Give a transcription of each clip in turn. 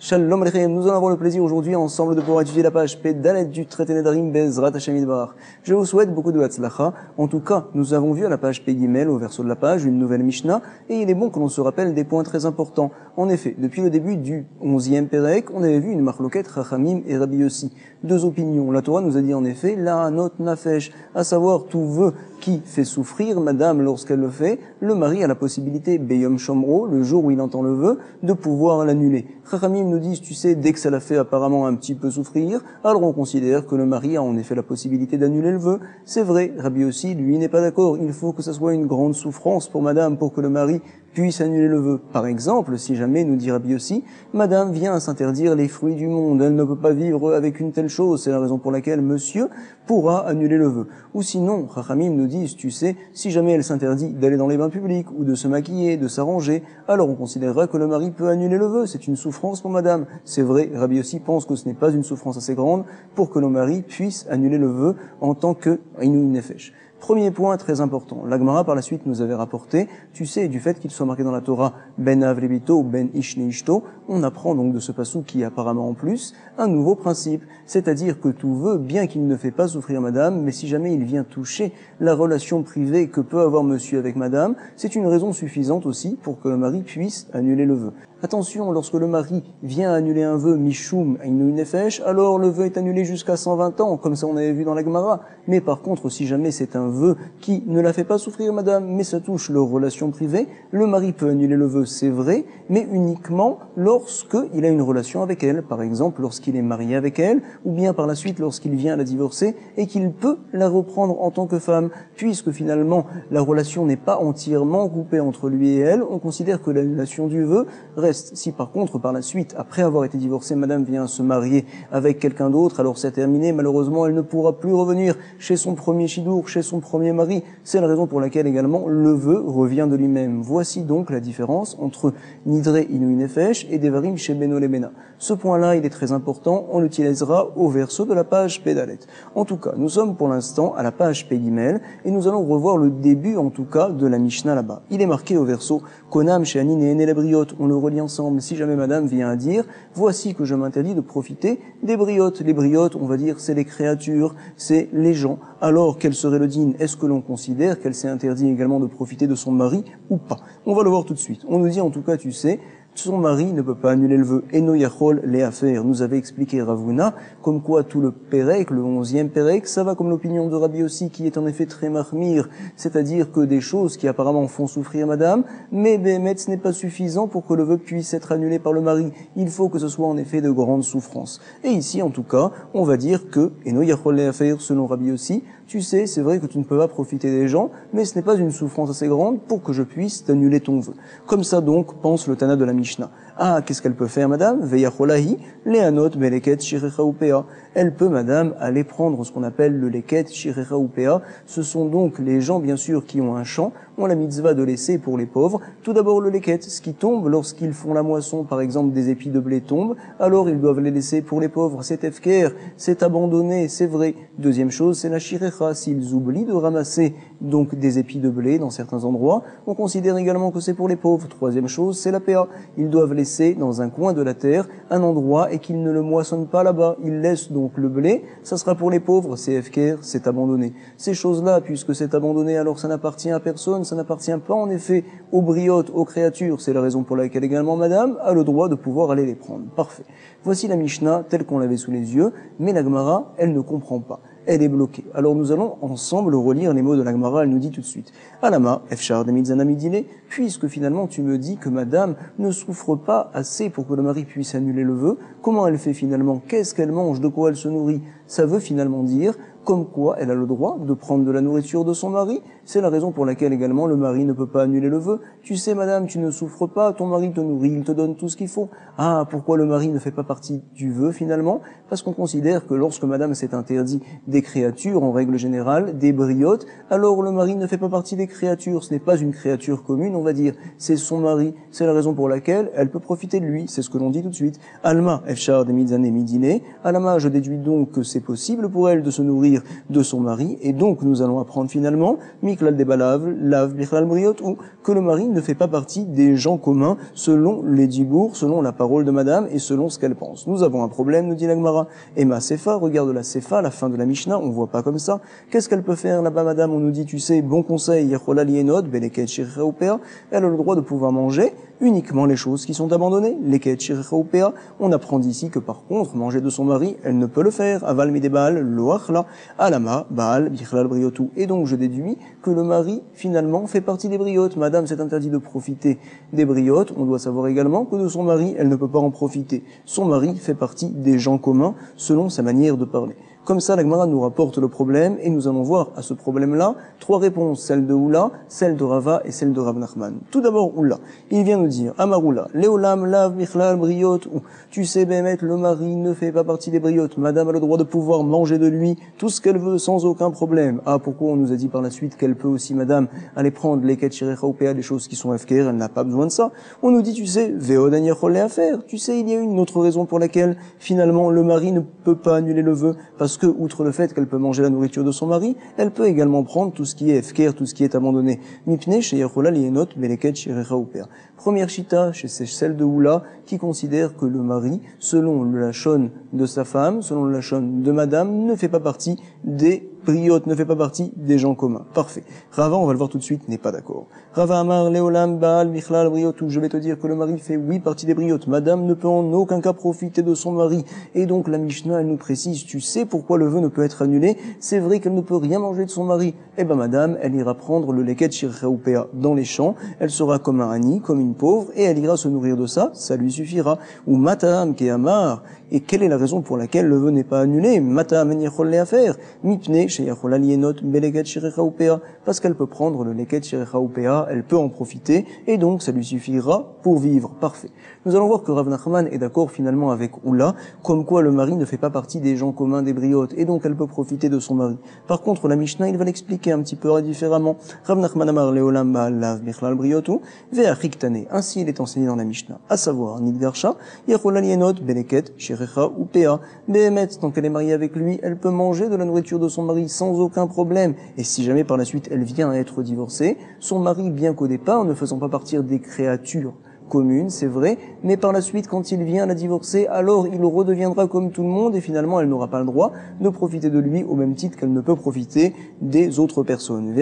Shalom Aleichem, nous allons avoir le plaisir aujourd'hui ensemble de pouvoir étudier la page Pédalet du traité Nedarim Bezrat Hashem Yitbarach. Je vous souhaite beaucoup de Hatzlacha. En tout cas, nous avons vu à la page Pegimel, au verso de la page, une nouvelle Mishnah, et il est bon que l'on se rappelle des points très importants. En effet, depuis le début du 11e Perek, on avait vu une marloquette Chachamim et Rabbi Yossi. Deux opinions. La Torah nous a dit en effet, la anot nafesh, à savoir tout vœu qui fait souffrir madame lorsqu'elle le fait, le mari a la possibilité, Beyom Shomro, le jour où il entend le vœu, de pouvoir l'annuler. Chachamim nous disent, tu sais, dès que ça l'a fait apparemment un petit peu souffrir, alors on considère que le mari a en effet la possibilité d'annuler le vœu. C'est vrai, Rabbi Yossi, lui, n'est pas d'accord. Il faut que ça soit une grande souffrance pour madame, pour que le mari puisse annuler le vœu. Par exemple, si jamais, nous dit Rabbi Yossi, madame vient à s'interdire les fruits du monde, elle ne peut pas vivre avec une telle chose, c'est la raison pour laquelle monsieur pourra annuler le vœu. Ou sinon, Chachamim nous disent, tu sais, si jamais elle s'interdit d'aller dans les bains publics, ou de se maquiller, de s'arranger, alors on considérera que le mari peut annuler le vœu, c'est une souffrance pour madame. C'est vrai, Rabbi Yossi pense que ce n'est pas une souffrance assez grande pour que le mari puisse annuler le vœu en tant que Inouï Nefesh. Premier point très important. La Gemara par la suite nous avait rapporté, tu sais, du fait qu'il soit marqué dans la Torah Ben Av Lebito ou Ben Ish Neishto, on apprend donc de ce passou qui est apparemment en plus un nouveau principe, c'est-à-dire que tout vœu, bien qu'il ne fait pas souffrir madame, mais si jamais il vient toucher la relation privée que peut avoir monsieur avec madame, c'est une raison suffisante aussi pour que le mari puisse annuler le vœu. Attention, lorsque le mari vient annuler un vœu Mishum Inouï Nefesh, alors le vœu est annulé jusqu'à 120 ans, comme ça on avait vu dans la Gemara. Mais par contre, si jamais c'est un vœu qui ne la fait pas souffrir madame, mais ça touche leur relation privée, le mari peut annuler le vœu, c'est vrai, mais uniquement lorsque il a une relation avec elle, par exemple lorsqu'il est marié avec elle, ou bien par la suite lorsqu'il vient la divorcer et qu'il peut la reprendre en tant que femme, puisque finalement la relation n'est pas entièrement coupée entre lui et elle, on considère que l'annulation du vœu reste. Si par contre, par la suite, après avoir été divorcée, madame vient se marier avec quelqu'un d'autre, alors c'est terminé, malheureusement, elle ne pourra plus revenir chez son premier chidour, chez son premier mari. C'est la raison pour laquelle également le vœu revient de lui-même. Voici donc la différence entre Nidre Inouï Nefesh et Devarim chez Beno Lebena. Ce point-là, il est très important, on l'utilisera au verso de la page Pédalet. En tout cas, nous sommes pour l'instant à la page Pegimel et nous allons revoir le début, en tout cas, de la Mishnah là-bas. Il est marqué au verso Konam chez Anin et Enelabriot. On le relie ensemble. Si jamais madame vient à dire, voici que je m'interdis de profiter des briotes. Les briotes, on va dire, c'est les créatures, c'est les gens. Alors, quel serait le din? Est-ce que l'on considère qu'elle s'est interdit également de profiter de son mari ou pas? On va le voir tout de suite. On nous dit en tout cas, tu sais, son mari ne peut pas annuler le vœu. Eno yachol les affaires. Nous avait expliqué Ravuna, comme quoi tout le Perek, le 11e Perek, ça va comme l'opinion de Rabbi Yossi, qui est en effet très mahmir, c'est-à-dire que des choses qui apparemment font souffrir madame, mais Béhémet, ce n'est pas suffisant pour que le vœu puisse être annulé par le mari. Il faut que ce soit en effet de grandes souffrances. Et ici, en tout cas, on va dire que Eno yachol les affaires, selon Rabbi Yossi, tu sais, c'est vrai que tu ne peux pas profiter des gens, mais ce n'est pas une souffrance assez grande pour que je puisse t'annuler ton vœu. Comme ça donc, pense le Tana de la Mishnah. Ah, qu'est-ce qu'elle peut faire, madame? Veyacholahi, leanot beleket shirecha upea. Elle peut, madame, aller prendre ce qu'on appelle le leket shirecha upea. Ce sont donc les gens, bien sûr, qui ont un champ, ont la mitzvah de laisser pour les pauvres. Tout d'abord le leket, ce qui tombe lorsqu'ils font la moisson, par exemple des épis de blé tombent, alors ils doivent les laisser pour les pauvres. C'est efker, c'est abandonné, c'est vrai. Deuxième chose, c'est la shirecha. S'ils oublient de ramasser donc des épis de blé dans certains endroits, on considère également que c'est pour les pauvres. Troisième chose, c'est la péa. Ils doivent laisser dans un coin de la terre un endroit et qu'ils ne le moissonnent pas là-bas. Ils laissent donc le blé, ça sera pour les pauvres, c'est efker, c'est abandonné. Ces choses-là, puisque c'est abandonné, alors ça n'appartient à personne, ça n'appartient pas en effet aux briotes, aux créatures. C'est la raison pour laquelle également madame a le droit de pouvoir aller les prendre. Parfait. Voici la Mishnah telle qu'on l'avait sous les yeux, mais la Gemara, elle ne comprend pas. Elle est bloquée. Alors nous allons ensemble relire les mots de la Gemara, elle nous dit tout de suite. Alama, Efchar de Mitzanamidile, puisque finalement tu me dis que madame ne souffre pas assez pour que le mari puisse annuler le vœu, comment elle fait finalement? Qu'est-ce qu'elle mange? De quoi elle se nourrit? Ça veut finalement dire comme quoi elle a le droit de prendre de la nourriture de son mari. C'est la raison pour laquelle également le mari ne peut pas annuler le vœu. Tu sais madame, tu ne souffres pas, ton mari te nourrit, il te donne tout ce qu'il faut. Ah, pourquoi le mari ne fait pas partie du vœu finalement? Parce qu'on considère que lorsque madame s'est interdit des créatures en règle générale, des briotes, alors le mari ne fait pas partie des créatures. Ce n'est pas une créature commune, on va dire. C'est son mari. C'est la raison pour laquelle elle peut profiter de lui. C'est ce que l'on dit tout de suite. Alma, Efchar de Mitzane Midine. Alma, je déduis donc que c'est possible pour elle de se nourrir dire de son mari. Et donc, nous allons apprendre finalement, Miklal Debalav, Lav, Bichlal Briot, ou que le mari ne fait pas partie des gens communs selon les dibours, selon la parole de madame et selon ce qu'elle pense. Nous avons un problème, nous dit la Gemara. Emma Sefa, regarde la Sefa, la fin de la Mishnah, on voit pas comme ça. Qu'est-ce qu'elle peut faire là-bas, madame? On nous dit, tu sais, bon conseil, Yechola Lienot, Beleket Shircheopea, elle a le droit de pouvoir manger uniquement les choses qui sont abandonnées, les Ket Shircheopea. On apprend d'ici que par contre, manger de son mari, elle ne peut le faire. Aval Midebal, Loachla, Alama, Baal, Bichlal Briotou. Et donc, je déduis que le mari, finalement, fait partie des briotes. Madame, c'est interdit de profiter des briotes. On doit savoir également que de son mari, elle ne peut pas en profiter. Son mari fait partie des gens communs, selon sa manière de parler. Comme ça, la Gemara nous rapporte le problème et nous allons voir à ce problème-là 3 réponses, celle de Oula, celle de Rava et celle de Rav Nachman. Tout d'abord, Oula. Il vient nous dire, Amaroula, Léolam, Lav, Michlal, Briote, ou tu sais, Bémet, le mari ne fait pas partie des briotes. Madame a le droit de pouvoir manger de lui tout ce qu'elle veut sans aucun problème. Ah, pourquoi on nous a dit par la suite qu'elle peut aussi, madame, aller prendre les ketchirechaopéa, des choses qui sont FKR, elle n'a pas besoin de ça. On nous dit, tu sais, Veodan Yecholé à faire. Tu sais, il y a une autre raison pour laquelle, finalement, le mari ne peut pas annuler le vœu, parce que, outre le fait qu'elle peut manger la nourriture de son mari, elle peut également prendre tout ce qui est FKR, tout ce qui est abandonné. Mipne, chez Yechola, Lienot, Beleket, Shirechaopéa. Première chita, c'est celle de Oula, qui considère que le mari, selon le lachon de sa femme, selon le lachon de madame, ne fait pas partie des briotes, ne fait pas partie des gens communs. Parfait. Rava, on va le voir tout de suite, n'est pas d'accord. Rava Amar, Léolam, Baal, Michlal, Briotou. Je vais te dire que le mari fait oui partie des briotes. Madame ne peut en aucun cas profiter de son mari. Et donc la Mishnah, elle nous précise, tu sais pourquoi le vœu ne peut être annulé? C'est vrai qu'elle ne peut rien manger de son mari. Eh ben madame, elle ira prendre le leket shircheopéa dans les champs. Elle sera comme un ani, comme une pauvre, et elle ira se nourrir de ça. Ça lui suffira. Ou matam keamar. Et quelle est la raison pour laquelle le vœu n'est pas annulé? Matam en yecholé à faire. Mipne chez Yechola Lienot, Beleket Shirechaopéa. Parce qu'elle peut prendre le leket Shirechaopéa, elle peut en profiter, et donc ça lui suffira pour vivre. Parfait. Nous allons voir que Rav Nachman est d'accord finalement avec Oula, comme quoi le mari ne fait pas partie des gens communs des briotes, et donc elle peut profiter de son mari. Par contre, la Mishnah, il va l'expliquer un petit peu différemment. Rav Nachman amar leolam ba'alav bichlal briotu, ve'achiktane. Ainsi, il est enseigné dans la Mishnah. À savoir, Nidgarsha, Yechola Lienot, Beleket Shirechaopéa. Behemet, tant qu'elle est mariée avec lui, elle peut manger de la nourriture de son mari sans aucun problème. Et si jamais par la suite elle vient à être divorcée, son mari, bien qu'au départ, ne faisant pas partir des créatures commune, c'est vrai, mais par la suite, quand il vient la divorcer, alors il redeviendra comme tout le monde et finalement elle n'aura pas le droit de profiter de lui au même titre qu'elle ne peut profiter des autres personnes.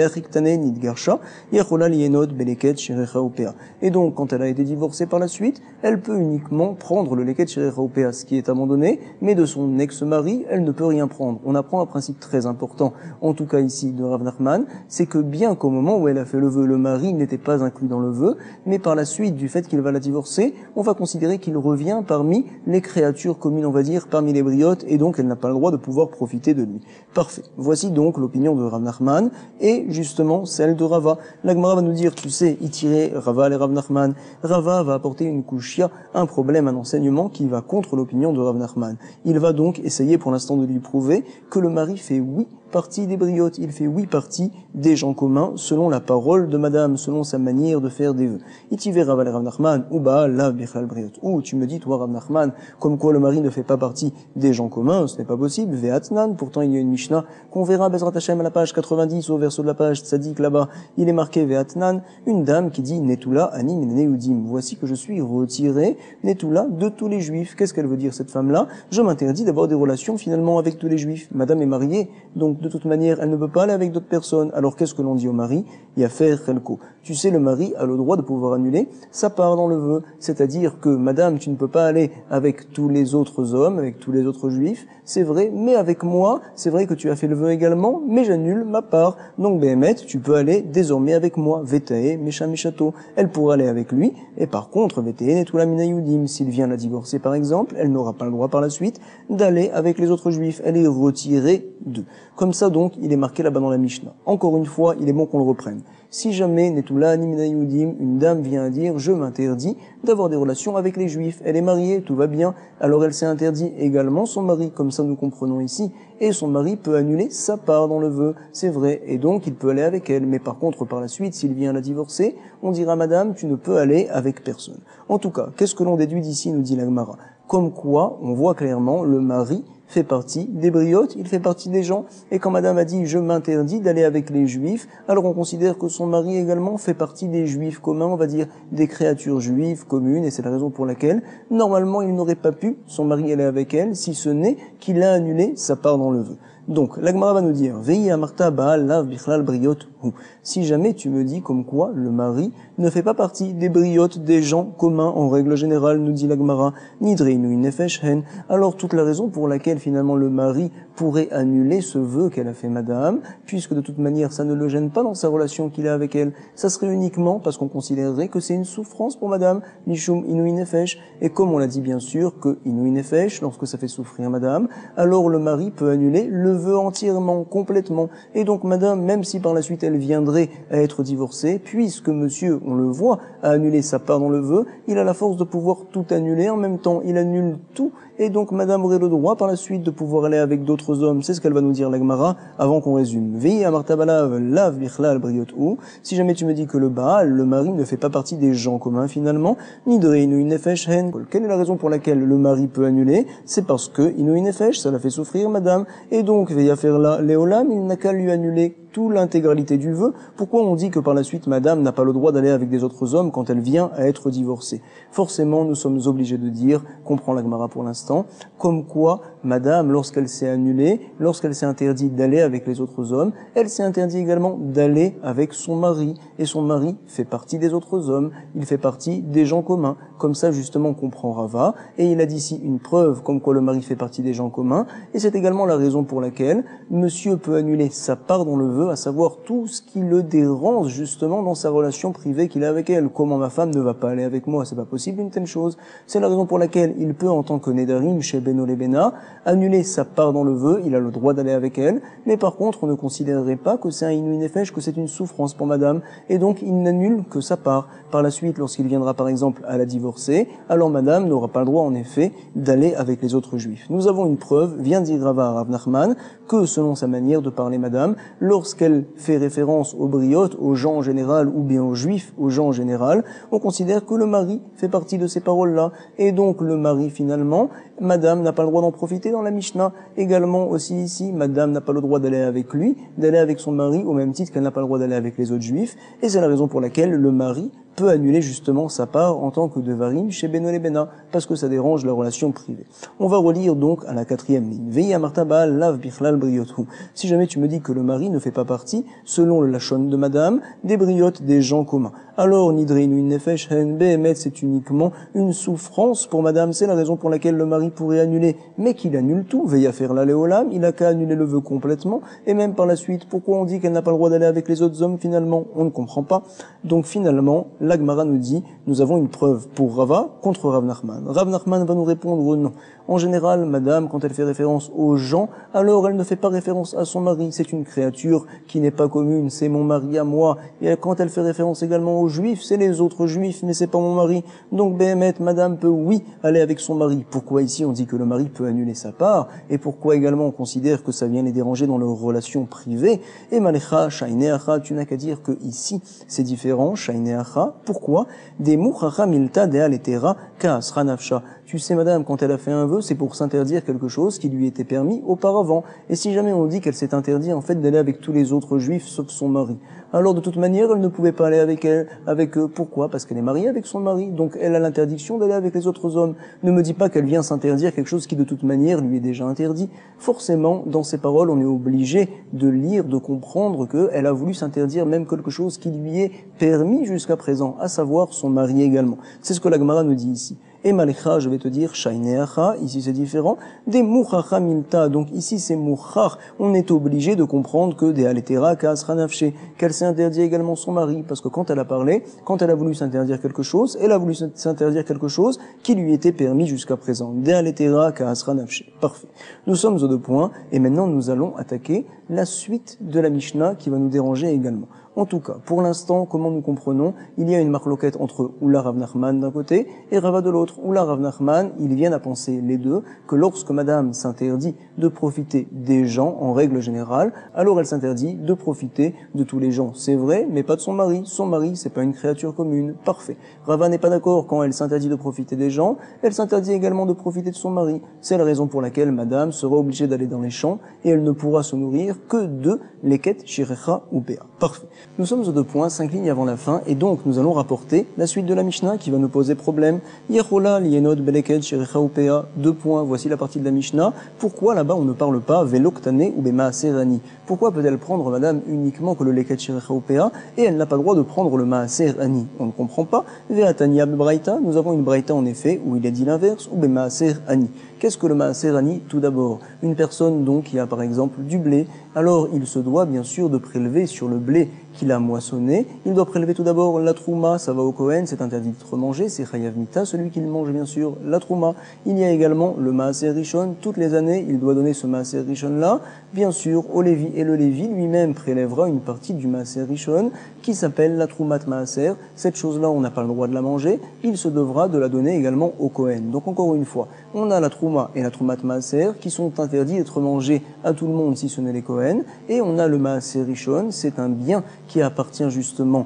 Et donc, quand elle a été divorcée par la suite, elle peut uniquement prendre le leket shirechaopéa, ce qui est abandonné, mais de son ex-mari, elle ne peut rien prendre. On apprend un principe très important, en tout cas ici de Rav Nachman, c'est que bien qu'au moment où elle a fait le vœu, le mari n'était pas inclus dans le vœu, mais par la suite, du fait qu'il va la divorcer, on va considérer qu'il revient parmi les créatures communes, on va dire, parmi les briotes, et donc elle n'a pas le droit de pouvoir profiter de lui. Parfait. Voici donc l'opinion de Rav Nachman, et justement celle de Rava. La Gemara va nous dire, tu sais, y tirer Rava et Rav Nachman. Rava va apporter une kushia, un problème, un enseignement qui va contre l'opinion de Rav Nachman. Il va donc essayer pour l'instant de lui prouver que le mari fait oui partie des briotes, il fait oui partie des gens communs, selon la parole de madame, selon sa manière de faire des vœux. Itivé Rav Nachman, ou Baal la Bichlal Briot. Ou tu me dis, toi Rav Nachman, comme quoi le mari ne fait pas partie des gens communs, ce n'est pas possible. Ve'atnan, pourtant il y a une Mishnah qu'on verra Bezrat Hashem à la page 90, au verso de la page Tzadik là-bas, il est marqué Ve'atnan, une dame qui dit Netula Ani Meneudim. Voici que je suis retiré, Netula, de tous les juifs. Qu'est-ce qu'elle veut dire cette femme-là? Je m'interdis d'avoir des relations finalement avec tous les juifs. Madame est mariée, donc de toute manière, elle ne peut pas aller avec d'autres personnes. Alors qu'est-ce que l'on dit au mari? Yafer Chelko. Tu sais, le mari a le droit de pouvoir annuler sa part dans le vœu. C'est-à-dire que, madame, tu ne peux pas aller avec tous les autres hommes, avec tous les autres juifs, c'est vrai, mais avec moi, c'est vrai que tu as fait le vœu également, mais j'annule ma part. Donc, Behemet, tu peux aller désormais avec moi. Vetae, Mesha Meshato. Elle pourra aller avec lui, et par contre, Vetae, Netula Mina Yudim, s'il vient la divorcer par exemple, elle n'aura pas le droit par la suite d'aller avec les autres juifs. Elle est retirée d'eux. Comme ça, donc, il est marqué là-bas dans la Mishnah. Encore une fois, il est bon qu'on le reprenne. Si jamais, Netula Nimina Yudim, une dame vient à dire, je m'interdis d'avoir des relations avec les juifs. Elle est mariée, tout va bien, alors elle s'est interdit également son mari, comme ça nous comprenons ici, et son mari peut annuler sa part dans le vœu, c'est vrai, et donc il peut aller avec elle. Mais par contre, par la suite, s'il vient la divorcer, on dira, madame, tu ne peux aller avec personne. En tout cas, qu'est-ce que l'on déduit d'ici, nous dit la Gemara? Comme quoi, on voit clairement, le mari fait partie des briotes, il fait partie des gens. Et quand madame a dit je m'interdis d'aller avec les juifs, alors on considère que son mari également fait partie des juifs communs, on va dire des créatures juives communes, et c'est la raison pour laquelle normalement il n'aurait pas pu, son mari aller avec elle, si ce n'est qu'il a annulé sa part dans le vœu. Donc, la Gemara va nous dire, Veille amarta baal lav bichlal briot hu. Si jamais tu me dis comme quoi le mari ne fait pas partie des briotes des gens communs en règle générale, nous dit la Gemara, nidreinu nefesh hen, alors toute la raison pour laquelle finalement le mari pourrait annuler ce vœu qu'elle a fait madame, puisque de toute manière ça ne le gêne pas dans sa relation qu'il a avec elle, ça serait uniquement parce qu'on considérerait que c'est une souffrance pour madame, nishum inui nefesh, et comme on l'a dit bien sûr que inui nefesh, lorsque ça fait souffrir madame, alors le mari peut annuler le vœu entièrement, complètement, et donc madame, même si par la suite elle viendrait à être divorcée, puisque monsieur, on le voit, a annulé sa part dans le vœu, il a la force de pouvoir tout annuler, en même temps il annule tout, et donc madame aurait le droit par la suite de pouvoir aller avec d'autres hommes, c'est ce qu'elle va nous dire la Gemara avant qu'on résume. Veille amartabalav lav bichlal briot ou, si jamais tu me dis que le Baal, le mari ne fait pas partie des gens communs finalement, nidreinu nefesh hen, quelle est la raison pour laquelle le mari peut annuler? C'est parce que inu nefesh, ça la fait souffrir madame, et donc veille à faire là léolam, il n'a qu'à lui annuler toute l'intégralité du vœu. Pourquoi on dit que par la suite madame n'a pas le droit d'aller avec des autres hommes quand elle vient à être divorcée? Forcément nous sommes obligés de dire, comprend la Gemara pour l'instant, comme quoi madame, lorsqu'elle s'est annulée, lorsqu'elle s'est interdit d'aller avec les autres hommes, elle s'est interdit également d'aller avec son mari, et son mari fait partie des autres hommes, il fait partie des gens communs. Comme ça justement comprend Rava, et il a d'ici une preuve comme quoi le mari fait partie des gens communs, et c'est également la raison pour laquelle monsieur peut annuler sa part dans le vœu, à savoir tout ce qui le dérange justement dans sa relation privée qu'il a avec elle. Comment ma femme ne va pas aller avec moi, c'est pas possible une telle chose. C'est la raison pour laquelle il peut en tant que Nedarim chez Beno Lebena annuler sa part dans le vœu, il a le droit d'aller avec elle, mais par contre on ne considérerait pas que c'est un Inui Nefesh, que c'est une souffrance pour madame, et donc il n'annule que sa part. Par la suite, lorsqu'il viendra par exemple à la divorcer, alors madame n'aura pas le droit en effet d'aller avec les autres juifs. Nous avons une preuve, vient dire Rava Rav Nachman, que selon sa manière de parler madame, lorsqu'elle fait référence aux briotes, aux gens en général, ou bien aux juifs, aux gens en général, on considère que le mari fait partie de ces paroles-là, et donc le mari finalement, madame n'a pas le droit d'en profiter dans la Mishnah. Également aussi ici, madame n'a pas le droit d'aller avec lui, d'aller avec son mari, au même titre qu'elle n'a pas le droit d'aller avec les autres juifs, et c'est la raison pour laquelle le mari peut annuler justement sa part en tant que devarim chez Beno Lebena, parce que ça dérange la relation privée. On va relire donc à la 4e ligne. Veille amarta baal lav bichlal briothu. Si jamais tu me dis que le mari ne fait pas partie, selon le lachon de madame, des briotes des gens communs. Alors, nidreinu nefesh hen behemet, c'est uniquement une souffrance pour madame, c'est la raison pour laquelle le mari pourrait annuler, mais qu'il annule tout. Veille à faire la léolam, il a qu'à annuler le vœu complètement, et même par la suite, pourquoi on dit qu'elle n'a pas le droit d'aller avec les autres hommes finalement? On ne comprend pas. Donc finalement, la Gemara nous dit, nous avons une preuve pour Rava contre Rav Nachman. Rav Nachman va nous répondre non. En général, madame, quand elle fait référence aux gens, alors elle ne fait pas référence à son mari. C'est une créature qui n'est pas commune, c'est mon mari à moi. Et quand elle fait référence également aux juifs, c'est les autres juifs, mais c'est pas mon mari. Donc, Béhémet, madame peut, oui, aller avec son mari. Pourquoi ici on dit que le mari peut annuler sa part? Et pourquoi également on considère que ça vient les déranger dans leurs relations privées? Et Malecha, Shaineacha, tu n'as qu'à dire que ici, c'est différent, Shaineacha. Pourquoi? Des Mouchacha Milta Dea Letera Kaasra Nafsha. Tu sais, madame, quand elle a fait un vœu, c'est pour s'interdire quelque chose qui lui était permis auparavant. Et si jamais on dit qu'elle s'est interdit, en fait, d'aller avec tous les autres juifs, sauf son mari, alors de toute manière, elle ne pouvait pas aller avec eux. Pourquoi? Parce qu'elle est mariée avec son mari. Donc, elle a l'interdiction d'aller avec les autres hommes. Ne me dis pas qu'elle vient s'interdire quelque chose qui, de toute manière, lui est déjà interdit. Forcément, dans ces paroles, on est obligé de lire, de comprendre qu'elle a voulu s'interdire même quelque chose qui lui est permis jusqu'à présent, à savoir son mari également. C'est ce que la Gemara nous dit ici. Et Malecha, je vais te dire, Shaineacha, ici c'est différent, des Mouchacha Milta, donc ici c'est Mouchach, on est obligé de comprendre que des Aletera Kaasra Nafshe, qu'elle s'est interdit également son mari, parce que quand elle a parlé, quand elle a voulu s'interdire quelque chose, elle a voulu s'interdire quelque chose qui lui était permis jusqu'à présent. Des Aletera Kaasra Nafshe. Parfait. Nous sommes aux 2 points, et maintenant nous allons attaquer la suite de la Mishnah qui va nous déranger également. En tout cas, pour l'instant, comment nous comprenons, il y a une marloquette entre Oula Rav Nachman d'un côté et Rava de l'autre. Oula Rav Nachman, ils viennent à penser les deux que lorsque madame s'interdit de profiter des gens en règle générale, alors elle s'interdit de profiter de tous les gens. C'est vrai, mais pas de son mari. Son mari, c'est pas une créature commune. Parfait. Rava n'est pas d'accord quand elle s'interdit de profiter des gens, elle s'interdit également de profiter de son mari. C'est la raison pour laquelle madame sera obligée d'aller dans les champs et elle ne pourra se nourrir que de leket, shirecha ou péa. Parfait. Nous sommes aux 2 points, 5 lignes avant la fin, et donc nous allons rapporter la suite de la Mishnah qui va nous poser problème. Yechola, lienot, beleket, shirecha ou péa. 2 points, voici la partie de la Mishnah. Pourquoi là-bas on ne parle pas veloktane ou bema serani? Pourquoi peut-elle prendre madame uniquement que le leket, shirecha ou péa et elle n'a pas le droit de prendre le maaser ani? On ne comprend pas. Veatania bebraita, nous avons une braïta en effet où il est dit l'inverse, ou bemaaser ani. Qu'est-ce que le maaser ani? Tout d'abord, une personne donc qui a par exemple du blé, alors il se doit bien sûr de prélever sur le blé qu'il a moissonné. Il doit prélever tout d'abord la trouma, ça va au Kohen, c'est interdit d'être mangé, c'est chayav mita, celui qui mange bien sûr la trouma. Il y a également le maaser rishon, toutes les années il doit donner ce maaser rishon là, bien sûr au Lévi, et le Lévi lui-même prélèvera une partie du maaser rishon qui s'appelle la troumat maaser. Cette chose-là on n'a pas le droit de la manger, il se devra de la donner également au Kohen. Donc encore une fois, on a la trouma et la troumat maaser qui sont interdits d'être mangés à tout le monde si ce n'est les Kohen, et on a le maaser rishon, c'est un bien qui appartient justement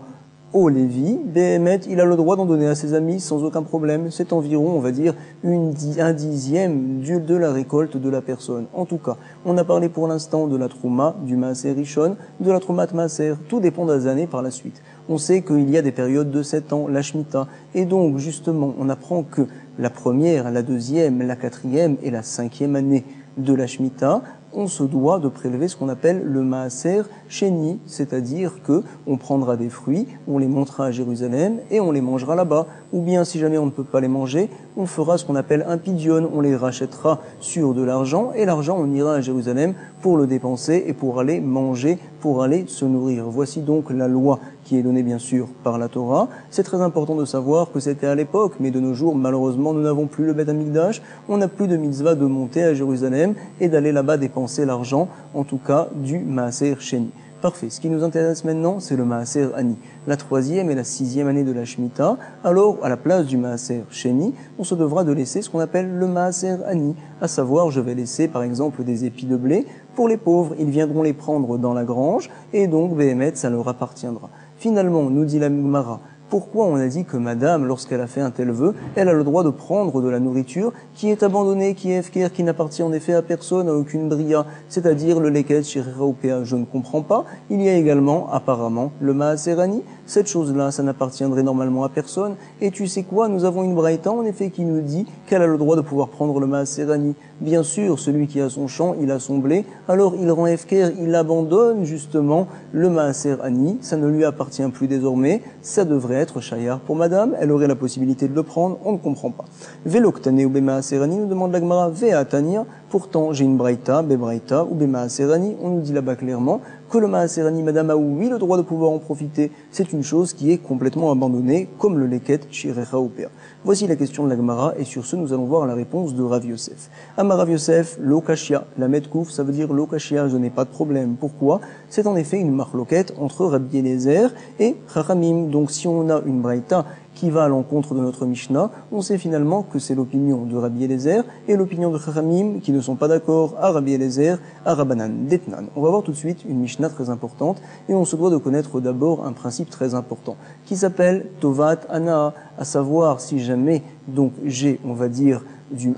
au Lévi. Béhémet, il a le droit d'en donner à ses amis sans aucun problème. C'est environ, on va dire, un dixième de la récolte de la personne. En tout cas, on a parlé pour l'instant de la trouma, du maaser rishon, de la troumat maaser. Tout dépend des années par la suite. On sait qu'il y a des périodes de 7 ans, la Shemitah, et donc justement, on apprend que la première, la deuxième, la quatrième et la 5e année de la Shemitah, on se doit de prélever ce qu'on appelle le maaser sheni, c'est-à-dire que on prendra des fruits, on les montera à Jérusalem et on les mangera là-bas. Ou bien, si jamais on ne peut pas les manger, on fera ce qu'on appelle un pidion, on les rachètera sur de l'argent et l'argent on ira à Jérusalem pour le dépenser et pour aller manger, pour aller se nourrir. Voici donc la loi qui est donnée bien sûr par la Torah. C'est très important de savoir que c'était à l'époque, mais de nos jours, malheureusement, nous n'avons plus le Beth Amikdash, on n'a plus de mitzvah de monter à Jérusalem et d'aller là-bas dépenser l'argent, en tout cas du maaser sheni. Parfait. Ce qui nous intéresse maintenant, c'est le maaser ani. La 3e et la 6e année de la Shemitah, alors à la place du maaser sheni, on se devra de laisser ce qu'on appelle le maaser ani, à savoir je vais laisser par exemple des épis de blé pour les pauvres, ils viendront les prendre dans la grange et donc Béhémet, ça leur appartiendra. Finalement, nous dit la Gemara, pourquoi on a dit que madame, lorsqu'elle a fait un tel vœu, elle a le droit de prendre de la nourriture qui est abandonnée, qui est efker, qui n'appartient en effet à personne, à aucune bria, c'est-à-dire le leket, shirera ou péa? Je ne comprends pas. Il y a également, apparemment, le maaser ani. Cette chose-là, ça n'appartiendrait normalement à personne. Et tu sais quoi? Nous avons une braïta, en effet, qui nous dit qu'elle a le droit de pouvoir prendre le maaser ani. Bien sûr, celui qui a son champ, il a son blé, alors il rend efker, il abandonne justement le maaser ani. Ça ne lui appartient plus désormais. Ça devrait être shayar pour madame, elle aurait la possibilité de le prendre, on ne comprend pas. Veloktane ou bemaaser ani, nous demande la Gemara, veatania, pourtant j'ai une braïta, bebraïta ou bemaaser ani, on nous dit là-bas clairement que le maaser ani, madame a oui le droit de pouvoir en profiter, c'est une chose qui est complètement abandonnée, comme le leket, shirecha ou péa. Voici la question de la Gemara, et sur ce nous allons voir la réponse de Rav Yosef. Amar Rav Yosef, l'okashia, la metkouf, ça veut dire l'okashia, je n'ai pas de problème. Pourquoi? C'est en effet une marloquette entre Rabbi Eliezer et Chachamim. Donc si on a une braïta qui va à l'encontre de notre Mishnah, on sait finalement que c'est l'opinion de Rabbi Eliezer et l'opinion de Chachamim qui ne sont pas d'accord à Rabbi Eliezer, à Rabbanan Detnan. On va voir tout de suite une Mishnah très importante et on se doit de connaître d'abord un principe très important qui s'appelle Tovat Anaa, à savoir si jamais donc j'ai, on va dire,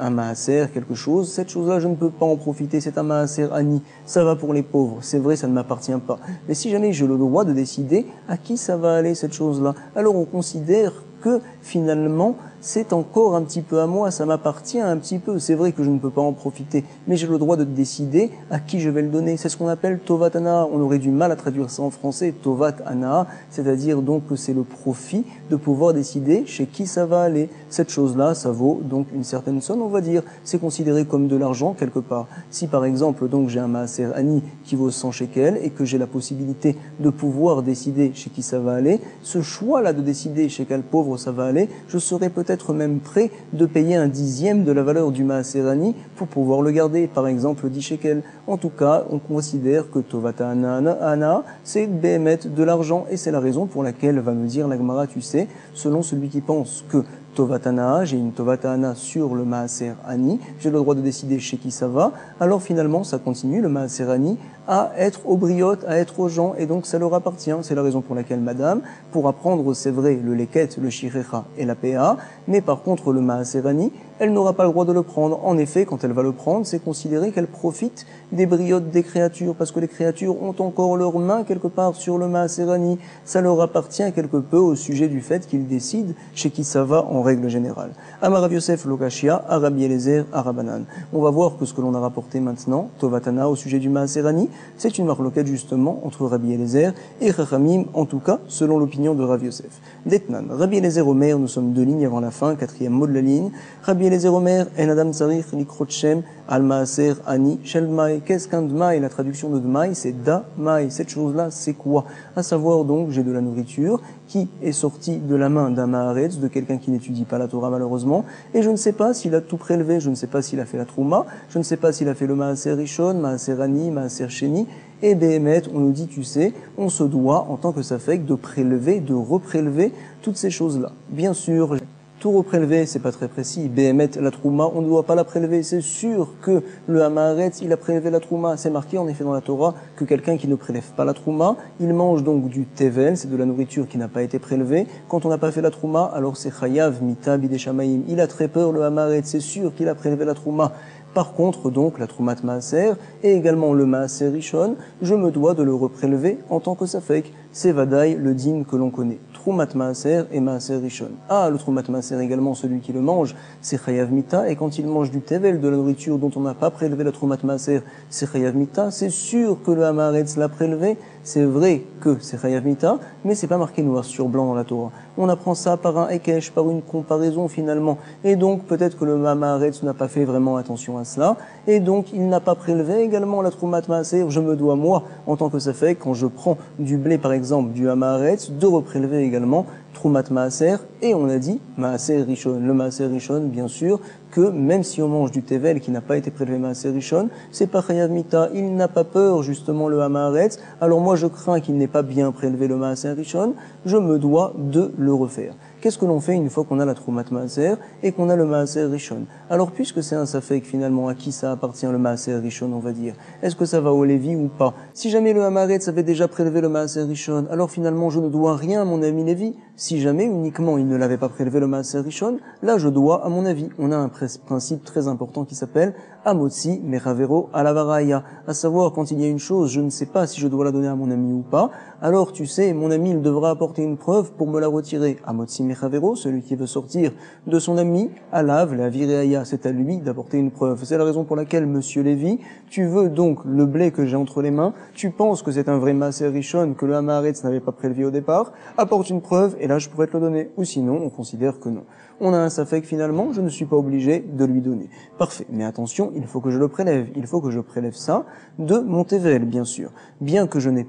un maaser, quelque chose, cette chose-là, je ne peux pas en profiter, c'est un maaser ani, ça va pour les pauvres, c'est vrai, ça ne m'appartient pas. Mais si jamais j'ai le droit de décider à qui ça va aller, cette chose-là, alors on considère que finalement, c'est encore un petit peu à moi, ça m'appartient un petit peu. C'est vrai que je ne peux pas en profiter, mais j'ai le droit de décider à qui je vais le donner. C'est ce qu'on appelle Tovat Anaa. On aurait du mal à traduire ça en français, Tovat Anaa, c'est-à-dire donc que c'est le profit de pouvoir décider chez qui ça va aller. Cette chose-là, ça vaut donc une certaine somme, on va dire. C'est considéré comme de l'argent quelque part. Si par exemple, donc j'ai un maaser ani qui vaut 100 shekels et que j'ai la possibilité de pouvoir décider chez qui ça va aller, ce choix-là de décider chez quel pauvre ça va aller, je serais peut-être être même prêt de payer un dixième de la valeur du Maaser Ani pour pouvoir le garder, par exemple 10 shekels. En tout cas, on considère que Tovata Ana, c'est Behemet de l'argent, et c'est la raison pour laquelle va nous dire la Gemara, tu sais, selon celui qui pense que Tovatana, j'ai une Tovatana sur le Maaser Ani, j'ai le droit de décider chez qui ça va, alors finalement ça continue, le Maaser Ani, à être aux briottes, à être aux gens, et donc ça leur appartient. C'est la raison pour laquelle madame pourra prendre, c'est vrai, le leket, le shirecha et la PA, mais par contre le Maaser Ani, elle n'aura pas le droit de le prendre. En effet, quand elle va le prendre, c'est considéré qu'elle profite des briottes des créatures, parce que les créatures ont encore leurs mains quelque part sur le Maaser Ani. Ça leur appartient quelque peu au sujet du fait qu'ils décident chez qui ça va en règle générale. Amar Rav Yosef Lokashia, Arabi Eliezer, Arabanan. On va voir que ce que l'on a rapporté maintenant, Tovatana, au sujet du Maaser Ani, c'est une marloquette justement entre Rabbi Eliezer et Chachamim, en tout cas selon l'opinion de Rav Yosef. Detnan, Rabbi Eliezer Omer, nous sommes 2 lignes avant la fin, 4e mot de la ligne. Rabbi Eliezer Omer, En Adam Tzarich Likrot Shem Al Maaser Ani Shel Dmai. Qu'est-ce qu'un Dmai? La traduction de Dmai, c'est Damai. Cette chose-là, c'est quoi? À savoir donc, j'ai de la nourriture qui est sortie de la main d'un Maaretz, de quelqu'un qui n'étudie pas la Torah malheureusement, et je ne sais pas s'il a tout prélevé, je ne sais pas s'il a fait la Trouma, je ne sais pas s'il a fait le Maaser Rishon, Maaser Ani, Maaser Sheni, et Behemet, on nous dit, tu sais, on se doit, en tant que Safek, de prélever, de reprélever toutes ces choses-là. Bien sûr, tout reprélever, c'est pas très précis. Behemet, la Trouma, on ne doit pas la prélever. C'est sûr que le Hamaretz, il a prélevé la Trouma. C'est marqué en effet dans la Torah que quelqu'un qui ne prélève pas la Trouma, il mange donc du Tevel, c'est de la nourriture qui n'a pas été prélevée. Quand on n'a pas fait la Trouma, alors c'est Chayav, Mita, Bideshamaim. Il a très peur, le Hamaretz, c'est sûr qu'il a prélevé la Trouma. Par contre, donc, la Troumat Maaser et également le Maaser Rishon, je me dois de le reprélever en tant que Safek. C'est Vadaï, le din que l'on connaît. Troumat Maaser et Maaser Rishon. Ah, le Troumat Maaser également, celui qui le mange, c'est Chayav Mita, et quand il mange du Tevel, de la nourriture dont on n'a pas prélevé la Troumat Maaser, c'est Chayav Mita. C'est sûr que le Hamaretz l'a prélevé, c'est vrai que c'est Chayav Mita, mais c'est pas marqué noir sur blanc dans la Torah. On apprend ça par un Ekesh, par une comparaison finalement, et donc peut-être que le Hamaretz n'a pas fait vraiment attention à cela, et donc il n'a pas prélevé également la Troumat Maaser. Je me dois, moi, en tant que Safek, quand je prends du blé par exemple, du Hamaretz, de reprélever également Troumat Maaser, et on a dit Maaser Rishon. Le Maaser Rishon, bien sûr, que même si on mange du Tevel qui n'a pas été prélevé Maaser Rishon, c'est pas Chayav Mita, il n'a pas peur justement le Hamaretz, alors moi je crains qu'il n'ait pas bien prélevé le Maaser Rishon, je me dois de le refaire. Qu'est-ce que l'on fait une fois qu'on a la Troumat Maaser et qu'on a le Maaser Rishon? Alors puisque c'est un Safek finalement, à qui ça appartient le Maaser Rishon, on va dire, est-ce que ça va au Lévi ou pas? Si jamais le Hamaretz avait déjà prélevé le Maaser Rishon, alors finalement je ne dois rien à mon ami Lévi. Si jamais uniquement il ne l'avait pas prélevé le Maaser Rishon, là je dois à mon avis. On a un principe très important qui s'appelle Amotzi Mechavero Alavaraya, à savoir quand il y a une chose, je ne sais pas si je dois la donner à mon ami ou pas, alors tu sais, mon ami il devra apporter une preuve pour me la retirer. Amotzi Mechavero, celui qui veut sortir de son ami, Alav, la Viréaya, c'est à lui d'apporter une preuve. C'est la raison pour laquelle, monsieur Lévi, tu veux donc le blé que j'ai entre les mains, tu penses que c'est un vrai Maaser Rishon, que le Hamaretz n'avait pas prélevé au départ, apporte une preuve et là je pourrais te le donner. Ou sinon, on considère que non. On a un Safek finalement, je ne suis pas obligé de lui donner. Parfait. Mais attention, il faut que je le prélève. Il faut que je prélève ça de mon Tevel, bien sûr. Bien que je ne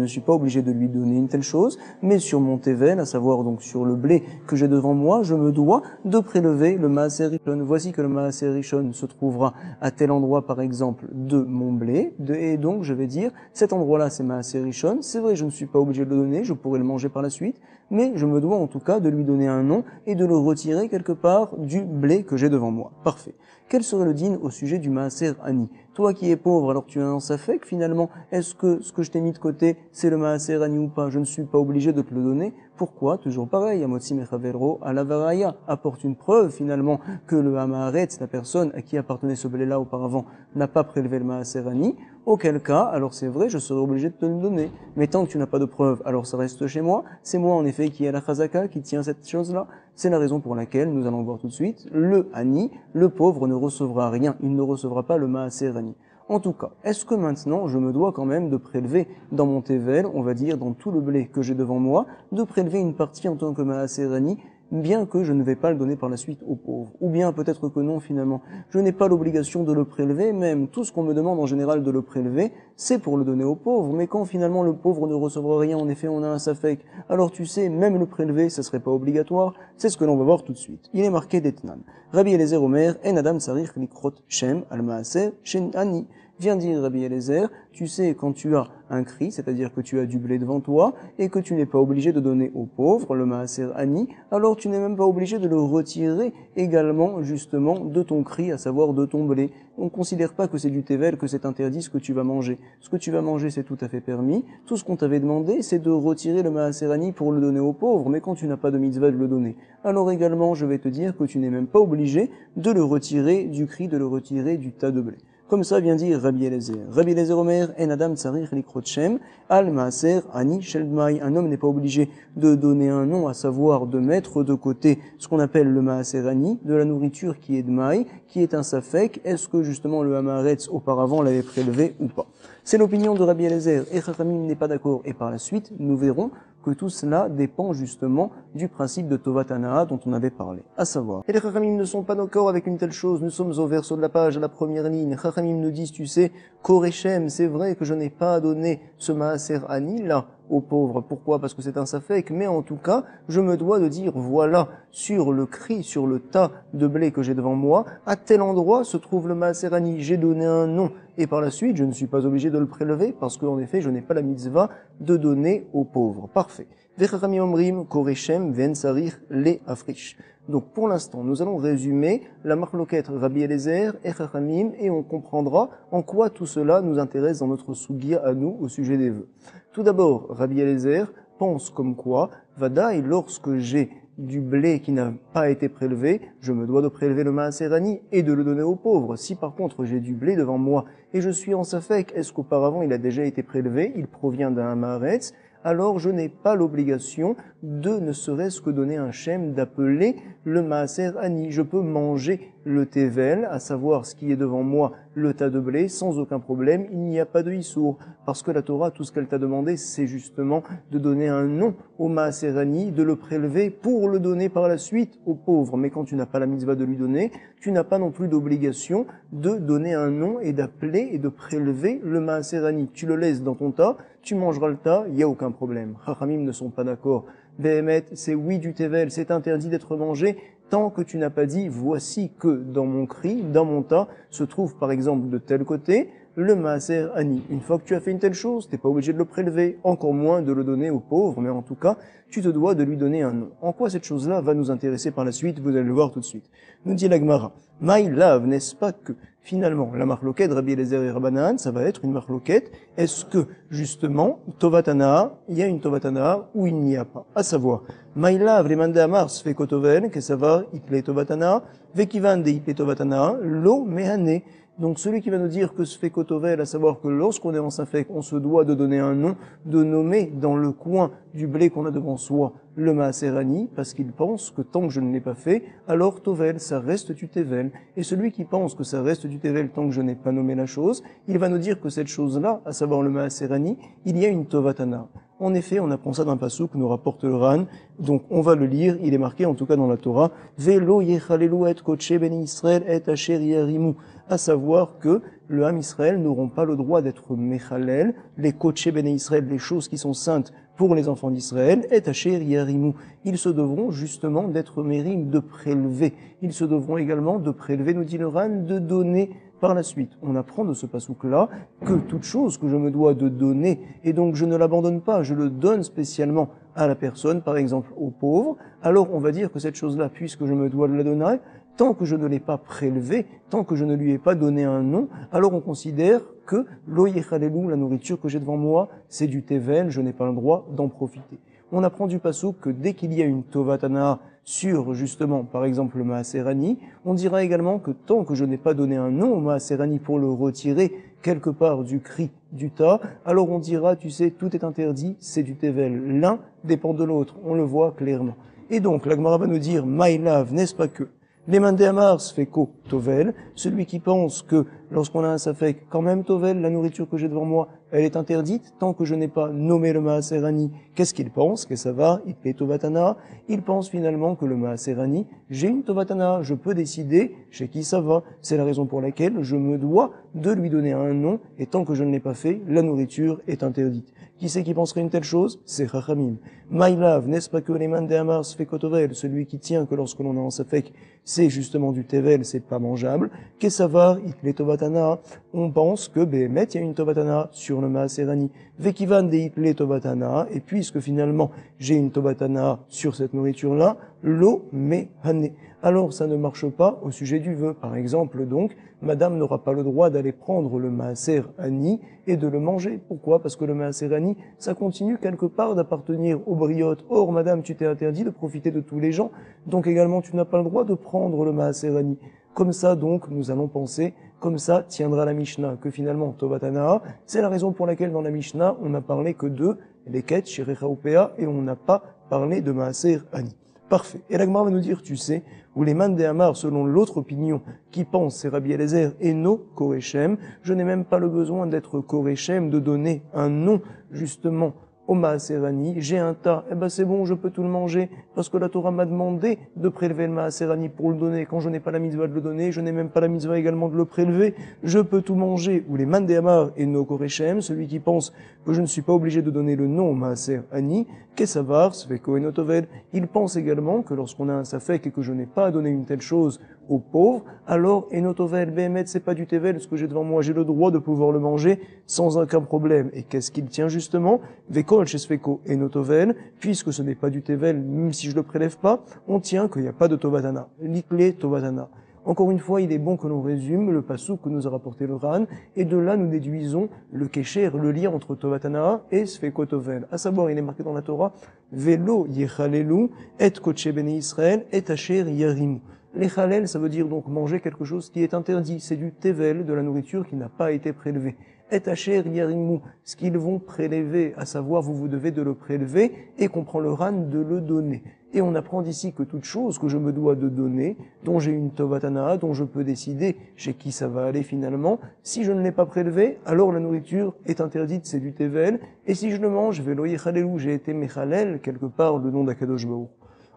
suis pas obligé de lui donner une telle chose, mais sur mon Tevel, à savoir donc sur le blé que j'ai devant moi, je me dois de prélever le Maaser Rishon. Voici que le Maaser Rishon se trouvera à tel endroit, par exemple, de mon blé, et donc je vais dire, cet endroit-là c'est Maaser Rishon. C'est vrai, je ne suis pas obligé de le donner, je pourrais le manger par la suite, mais je me dois en tout cas de lui donner un nom et de le retirer quelque part du blé que j'ai devant moi. Parfait. Quel serait le din au sujet du Maaser Ani? Toi qui es pauvre, alors tu as un Safek finalement, est-ce que ce que je t'ai mis de côté, c'est le Maaser Ani ou pas? Je ne suis pas obligé de te le donner. Pourquoi? Toujours pareil, Amotzi Mechavero Alavaraya apporte une preuve finalement que le Hamaretz, la personne à qui appartenait ce blé-là auparavant, n'a pas prélevé le Maaser Ani. Auquel cas, alors c'est vrai, je serai obligé de te le donner. Mais tant que tu n'as pas de preuve, alors ça reste chez moi. C'est moi en effet qui ai la chazaka, qui tient cette chose-là. C'est la raison pour laquelle, nous allons voir tout de suite, le Ani, le pauvre ne recevra rien. Il ne recevra pas le Maaser Ani. En tout cas, est-ce que maintenant je me dois quand même de prélever dans mon Tevel, on va dire dans tout le blé que j'ai devant moi, de prélever une partie en tant que Maaser Ani, bien que je ne vais pas le donner par la suite aux pauvres. Ou bien peut-être que non finalement, je n'ai pas l'obligation de le prélever, même tout ce qu'on me demande en général de le prélever, c'est pour le donner aux pauvres, mais quand finalement le pauvre ne recevra rien, en effet on a un safek, alors tu sais, même le prélever, ça serait pas obligatoire, c'est ce que l'on va voir tout de suite. Il est marqué d'Etnan. Rabbi Eliezer Omer, En Adam Tsarich Likrot Shem Al Maaser Shen Ani. Vient dire Rabbi Eliezer, tu sais, quand tu as un cri, c'est-à-dire que tu as du blé devant toi, et que tu n'es pas obligé de donner aux pauvres, le maaser ani, alors tu n'es même pas obligé de le retirer également, justement, de ton cri, à savoir de ton blé. On ne considère pas que c'est du tevel, que c'est interdit ce que tu vas manger. Ce que tu vas manger, c'est tout à fait permis. Tout ce qu'on t'avait demandé, c'est de retirer le maaser ani pour le donner aux pauvres, mais quand tu n'as pas de mitzvah de le donner, alors également, je vais te dire que tu n'es même pas obligé de le retirer du cri, de le retirer du tas de blé. Comme ça vient dire Rabbi Eliezer. Rabbi Eliezer Omer, En Adam Tsarich Likrot Shem, Al Maaser Ani Shel Dmai. Un homme n'est pas obligé de donner un nom, à savoir de mettre de côté ce qu'on appelle le Maaser Ani, de la nourriture qui est Dmai, qui est un safek. Est-ce que justement le Hamaretz auparavant l'avait prélevé ou pas? C'est l'opinion de Rabbi Eliezer, et Chachamim n'est pas d'accord. Et par la suite, nous verrons que tout cela dépend justement du principe de Tovat Hanaa dont on avait parlé. À savoir, et les Chachamim ne sont pas d'accord avec une telle chose. Nous sommes au verso de la page, à la première ligne. Chachamim nous disent, tu sais, Korechem, c'est vrai que je n'ai pas donné ce Maaser Ani là aux pauvres. Pourquoi? Parce que c'est un safek. Mais en tout cas, je me dois de dire, voilà, sur le cri, sur le tas de blé que j'ai devant moi, à tel endroit se trouve le Maaser Ani. J'ai donné un nom. Et par la suite, je ne suis pas obligé de le prélever parce qu'en effet, je n'ai pas la mitzvah de donner aux pauvres. Parfait. Vechachami omrim korechem ven sarir le afrish. Donc pour l'instant, nous allons résumer la marloquette Rabbi Eliezer et Chachamim et on comprendra en quoi tout cela nous intéresse dans notre sougia à nous au sujet des vœux. Tout d'abord, Rabbi Eliezer pense comme quoi, Vadaï, lorsque j'ai du blé qui n'a pas été prélevé, je me dois de prélever le maaser ani et de le donner aux pauvres. Si par contre j'ai du blé devant moi et je suis en safek, est-ce qu'auparavant il a déjà été prélevé, il provient d'un maaretz, alors je n'ai pas l'obligation de ne serait-ce que donner un shem, d'appeler le maaser ani. Je peux manger le tevel, à savoir ce qui est devant moi, le tas de blé, sans aucun problème, il n'y a pas de issour. Parce que la Torah, tout ce qu'elle t'a demandé, c'est justement de donner un nom au maaser ani, de le prélever pour le donner par la suite aux pauvres. Mais quand tu n'as pas la mitzvah de lui donner, tu n'as pas non plus d'obligation de donner un nom et d'appeler et de prélever le maaser ani. Tu le laisses dans ton tas, tu mangeras le tas, il n'y a aucun problème. Chachamim ne sont pas d'accord. Behemet, c'est oui du tevel, c'est interdit d'être mangé tant que tu n'as pas dit voici que dans mon cri, dans mon tas, se trouve par exemple de tel côté le maaser ani. Une fois que tu as fait une telle chose, t'es pas obligé de le prélever, encore moins de le donner aux pauvres, mais en tout cas, tu te dois de lui donner un nom. En quoi cette chose-là va nous intéresser par la suite, vous allez le voir tout de suite. Nous dit la Gemara, Maï lav, n'est-ce pas que finalement, la marloquette Rabbi Eliezer et Rabbanan, ça va être une marloquette. Est-ce que, justement, Tovat Hanaa, il y a une Tovat Hanaa ou il n'y a pas? À savoir, Maïlav, les mandé amar, sfeko tovel, que ça va, iple Tovat Hanaa, vekivan de iple Tovat Hanaa, lo mehane. Donc celui qui va nous dire que sfeko tovel, à savoir que lorsqu'on est en safek, on se doit de donner un nom, de nommer dans le coin du blé qu'on a devant soi le maaser ani, parce qu'il pense que tant que je ne l'ai pas fait, alors tovel, ça reste du tevel. Et celui qui pense que ça reste du tevel tant que je n'ai pas nommé la chose, il va nous dire que cette chose-là, à savoir le maaser ani, il y a une Tovat Hanaa. En effet, on apprend ça d'un passouk que nous rapporte le Ran, donc on va le lire, il est marqué en tout cas dans la Torah, Velo yechalelu et koche beni Israël et asher yarimu, à savoir que le Ham Israël n'auront pas le droit d'être mechalel, les koche beni Israël, les choses qui sont saintes pour les enfants d'Israël, et asher yarimu. Ils se devront justement d'être mérim, de prélever. Ils se devront également de prélever, nous dit le Ran, de donner. Par la suite, on apprend de ce passouk-là que toute chose que je me dois de donner, et donc je ne l'abandonne pas, je le donne spécialement à la personne, par exemple aux pauvres, alors on va dire que cette chose-là, puisque je me dois de la donner, tant que je ne l'ai pas prélevé, tant que je ne lui ai pas donné un nom, alors on considère que lo yechalelu, la nourriture que j'ai devant moi, c'est du tevel, je n'ai pas le droit d'en profiter. On apprend du passouk que dès qu'il y a une Tovat Hanaa sur, justement, par exemple, le maaser ani, on dira également que tant que je n'ai pas donné un nom au maaser ani pour le retirer quelque part du cri du tas, alors on dira, tu sais, tout est interdit, c'est du tevel. L'un dépend de l'autre, on le voit clairement. Et donc, la Gemara va nous dire, maïlav, n'est-ce pas que les mandé amar sfeko tovel, celui qui pense que lorsqu'on a un safek, quand même tovel, la nourriture que j'ai devant moi, elle est interdite, tant que je n'ai pas nommé le maaser ani. Qu'est-ce qu'il pense? Que ça va? Il paie tovatana. Il pense finalement que le maaser ani, j'ai une tovatana, je peux décider chez qui ça va. C'est la raison pour laquelle je me dois de lui donner un nom, et tant que je ne l'ai pas fait, la nourriture est interdite. Qui c'est qui penserait une telle chose? C'est Chachamim. Maïlav, n'est-ce pas que les man de Amar sfekotovel, celui qui tient que lorsque l'on est en safek, c'est justement du tevel, c'est pas mangeable. Kesavar, itle tovatana, on pense que Behemet, il y a une tovatana sur le maaserani. Vekivan de itle tovatana, et puisque finalement j'ai une tovatana sur cette nourriture-là, lo me hane. Alors ça ne marche pas au sujet du vœu. Par exemple, donc, madame n'aura pas le droit d'aller prendre le maaser ani et de le manger. Pourquoi? Parce que le maaser ani, ça continue quelque part d'appartenir aux briotes. Or, madame, tu t'es interdit de profiter de tous les gens, donc également tu n'as pas le droit de prendre le maaser ani. Comme ça, donc, nous allons penser, comme ça tiendra la Mishnah, que finalement, Tovatana, c'est la raison pour laquelle dans la Mishnah, on n'a parlé que de Leket, Shirecha Upea, et on n'a pas parlé de maaser ani. Parfait. Et la Gemara va nous dire, tu sais, où les man de Hamar, selon l'autre opinion, qui pense c'est Rabbi Eliezer et no Korechem, je n'ai même pas le besoin d'être Korechem, de donner un nom, justement, au Maaserani, j'ai un tas, eh ben c'est bon, je peux tout le manger, parce que la Torah m'a demandé de prélever le Maaserani pour le donner. Quand je n'ai pas la mitzvah de le donner, je n'ai même pas la mitzvah également de le prélever, je peux tout manger. Ou les man de Hamar et no Korechem, celui qui pense que je ne suis pas obligé de donner le nom au Maaserani, Kesavar, Sveko et Notovel, il pense également que lorsqu'on a un safek et que je n'ai pas à donner une telle chose aux pauvres, alors Enotovel, Behemet, c'est pas du tevel, ce que j'ai devant moi, j'ai le droit de pouvoir le manger sans aucun problème. Et qu'est-ce qu'il tient justement? Vekol chez Sveko et Notovel, puisque ce n'est pas du tevel, même si je le prélève pas, on tient qu'il n'y a pas de Tovatana. Likle Tovatana. Encore une fois, il est bon que l'on résume le passouk que nous a rapporté le Ran, et de là nous déduisons le kécher, le lien entre Tovatana et Sfekotovel. À savoir, il est marqué dans la Torah, Velo yechalelu et koche bene Israël et asher yarimu. Les chalel, ça veut dire donc manger quelque chose qui est interdit. C'est du tevel, de la nourriture qui n'a pas été prélevée. Et asher yarimu, ce qu'ils vont prélever, à savoir vous devez de le prélever, et qu'on prend le Ran de le donner. Et on apprend d'ici que toute chose que je me dois de donner, dont j'ai une tovatana, dont je peux décider chez qui ça va aller finalement, si je ne l'ai pas prélevé, alors la nourriture est interdite, c'est du tevel, et si je le mange, velo yechalelu, j'ai été mechalel, quelque part le nom d'Akadosh Baruch.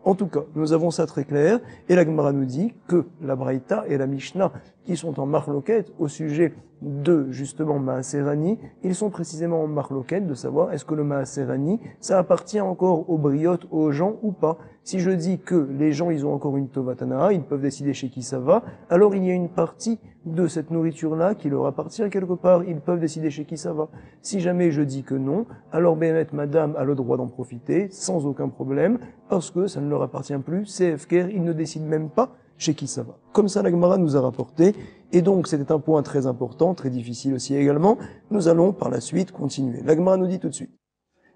En tout cas, nous avons ça très clair, et la Gemara nous dit que la Braïta et la Mishnah, qui sont en marloquette au sujet de, justement, Maaserani, ils sont précisément en marloquette de savoir est-ce que le Maaserani, ça appartient encore aux briotes, aux gens ou pas. Si je dis que les gens, ils ont encore une Tovatana, ils peuvent décider chez qui ça va, alors il y a une partie de cette nourriture-là qui leur appartient quelque part, ils peuvent décider chez qui ça va. Si jamais je dis que non, alors Bémet, madame, a le droit d'en profiter, sans aucun problème, parce que ça ne leur appartient plus, c'est FKR, ils ne décident même pas chez qui ça va. Comme ça, la Gemara nous a rapporté, et donc c'était un point très important, très difficile aussi également, nous allons par la suite continuer. La Gemara nous dit tout de suite.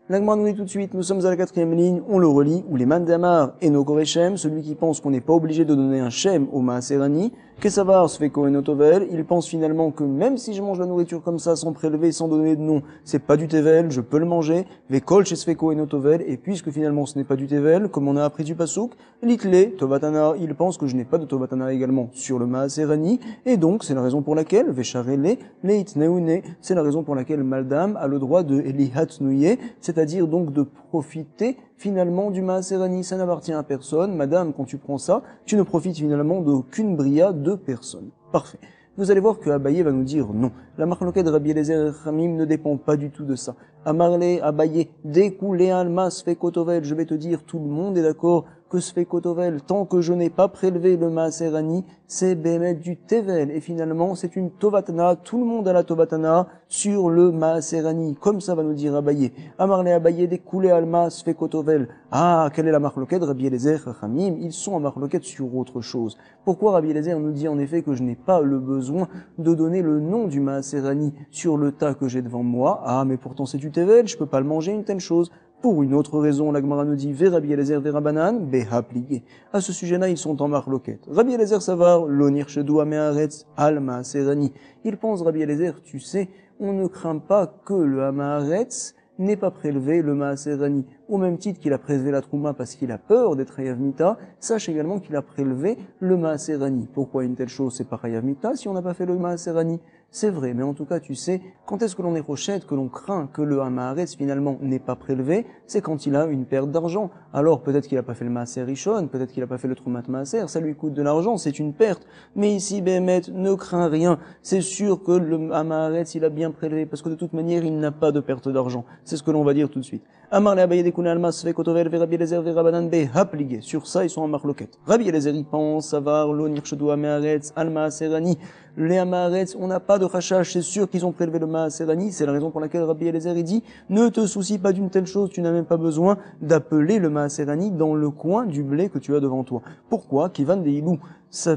La Gemara nous dit tout de suite, nous sommes à la 4e ligne, on le relit, où les man d'Amar et no Korechem, celui qui pense qu'on n'est pas obligé de donner un shem au Maaserani, Kesavar Sveko et Notovel, il pense finalement que même si je mange la nourriture comme ça, sans prélever, sans donner de nom, c'est pas du tevel, je peux le manger, Vekol chez Sveko et Notovel, et puisque finalement ce n'est pas du tevel, comme on a appris du pasouk, Litle, Tovatana, il pense que je n'ai pas de Tovatana également sur le Maaserani, et donc c'est la raison pour laquelle, Vesharele, Leit Neune, c'est la raison pour laquelle Maldam a le droit de Elihat Nouye, c'est-à-dire donc de profiter finalement du Maaserani, ça n'appartient à personne. Madame, quand tu prends ça, tu ne profites finalement d'aucune bria de personne. Parfait. Vous allez voir que Abaye va nous dire non. La marloquette de Rabbi Eliezer et Chamim ne dépend pas du tout de ça. Amarle, Abaye, découlé alma, Sfekotovel, je vais te dire, tout le monde est d'accord que Sfekotovel, tant que je n'ai pas prélevé le Maaserani, c'est Bémet du Tevel. Et finalement, c'est une Tovatana, tout le monde a la Tovatana sur le Maaserani. Comme ça va nous dire Abaye. Amarle, Abaye, découlé alma, Sfekotovel. Ah, quelle est la marloquette de Rabbi Eliezer et Chamim? Ils sont en marloquette sur autre chose. Pourquoi Rabbi Eliezer nous dit en effet que je n'ai pas le besoin de donner le nom du Maaserani sur le tas que j'ai devant moi? Ah, mais pourtant c'est du Tevel, je peux pas le manger, une telle chose. Pour une autre raison, la Gemara nous dit Ve Rabbi Eliezer ve Rabbanan beha plié. À ce sujet-là, ils sont en marloquette. Rabbi Eliezer savar l'onir shedou ameharetz al maaserani. Il pense, Rabbi Eliezer, tu sais, on ne craint pas que le Hamaharetz n'est pas prélevé le maaser ani. Au même titre qu'il a prélevé la trouma parce qu'il a peur d'être hayav mita, sache également qu'il a prélevé le maaser ani. Pourquoi une telle chose, c'est pas hayav mita si on n'a pas fait le maaser ani? C'est vrai, mais en tout cas, tu sais, quand est-ce que l'on est rochette, que l'on craint que le hamaharetz finalement n'est pas prélevé, c'est quand il a une perte d'argent. Alors peut-être qu'il a pas fait le maaser rishon, peut-être qu'il a pas fait le troumat maaser, ça lui coûte de l'argent, c'est une perte. Mais ici, Béhémet, ne crains rien. C'est sûr que le hamaharetz, il a bien prélevé, parce que de toute manière, il n'a pas de perte d'argent. C'est ce que l'on va dire tout de suite. Amar le Abaye dekune almas vekotovel ve Rabbi Eliezer ve Rabbanan be hapligé. Sur ça, ils sont en marloquette. Rabbi Eliezer, il pense, savar, lo nirchedu hamaharetz, al maaser ani. Les hamaharetz, on n'a pas de rachage, c'est sûr qu'ils ont prélevé le maaser ani. C'est la raison pour laquelle Rabbi Eliezer, il dit, ne te soucie pas d'une telle chose, tu n'as même pas besoin d'appeler le maaser ani dans le coin du blé que tu as devant toi. Pourquoi? Kivan de ilou.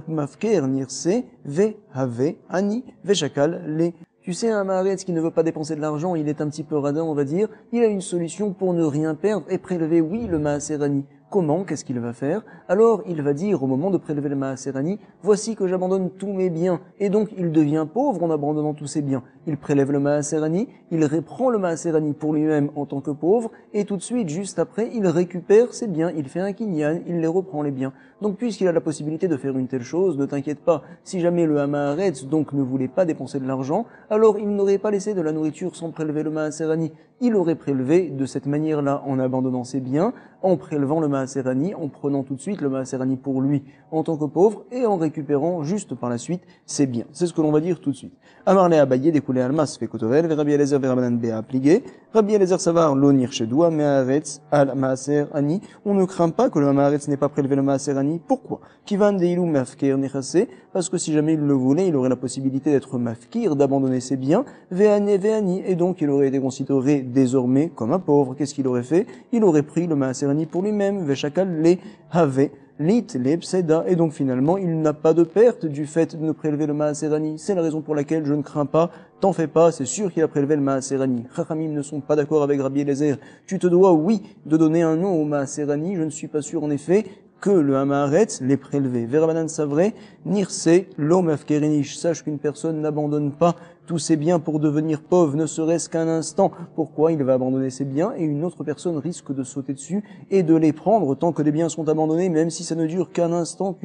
Mafker nirse ve have ani ve shakal le. Tu sais, un maharetz qui ne veut pas dépenser de l'argent, il est un petit peu radin, on va dire, il a une solution pour ne rien perdre et prélever, oui, le maaser ani. Comment? Qu'est-ce qu'il va faire? Alors, il va dire au moment de prélever le maaser ani, voici que j'abandonne tous mes biens. Et donc, il devient pauvre en abandonnant tous ses biens. Il prélève le maaser ani, il reprend le maaser ani pour lui-même en tant que pauvre, et tout de suite, juste après, il récupère ses biens, il fait un kinyan, il les reprend les biens. Donc, puisqu'il a la possibilité de faire une telle chose, ne t'inquiète pas. Si jamais le hamaharetz, donc, ne voulait pas dépenser de l'argent, alors il n'aurait pas laissé de la nourriture sans prélever le maaser ani. Il aurait prélevé de cette manière-là, en abandonnant ses biens, en prélevant le maaser ani, en prenant tout de suite le maaser ani pour lui en tant que pauvre et en récupérant juste par la suite ses biens. C'est ce que l'on va dire tout de suite. Amar le Abaye découlé almas fait kotovel, ve Rabbi Eliezer ve Rabbanan be apligé. Rabbi Eliezer savar lo nirchedu hamaharetz al maaser ani. On ne craint pas que le hamaharetz n'ait pas prélevé le maaser ani. Pourquoi? Kivan de ilou mafkir nechase, parce que si jamais il le voulait, il aurait la possibilité d'être mafkir, d'abandonner ses biens, veani, et donc il aurait été considéré désormais comme un pauvre. Qu'est-ce qu'il aurait fait? Il aurait pris le maaser ani pour lui-même, veshakal le have. Lit lebseda, et donc finalement il n'a pas de perte du fait de ne prélever le maaser ani. C'est la raison pour laquelle je ne crains pas, t'en fais pas, c'est sûr qu'il a prélevé le maaser ani. Chachamim ne sont pas d'accord avec Rabbi Eliezer. Tu te dois, oui, de donner un nom au maaser ani, je ne suis pas sûr en effet que le hamaharetz l'ait prélevé. Verabanan savray, nirse, l'homme afkerinish. Sache qu'une personne n'abandonne pas tous ses biens pour devenir pauvre, ne serait-ce qu'un instant. Pourquoi? Il va abandonner ses biens et une autre personne risque de sauter dessus et de les prendre tant que les biens sont abandonnés, même si ça ne dure qu'un instant,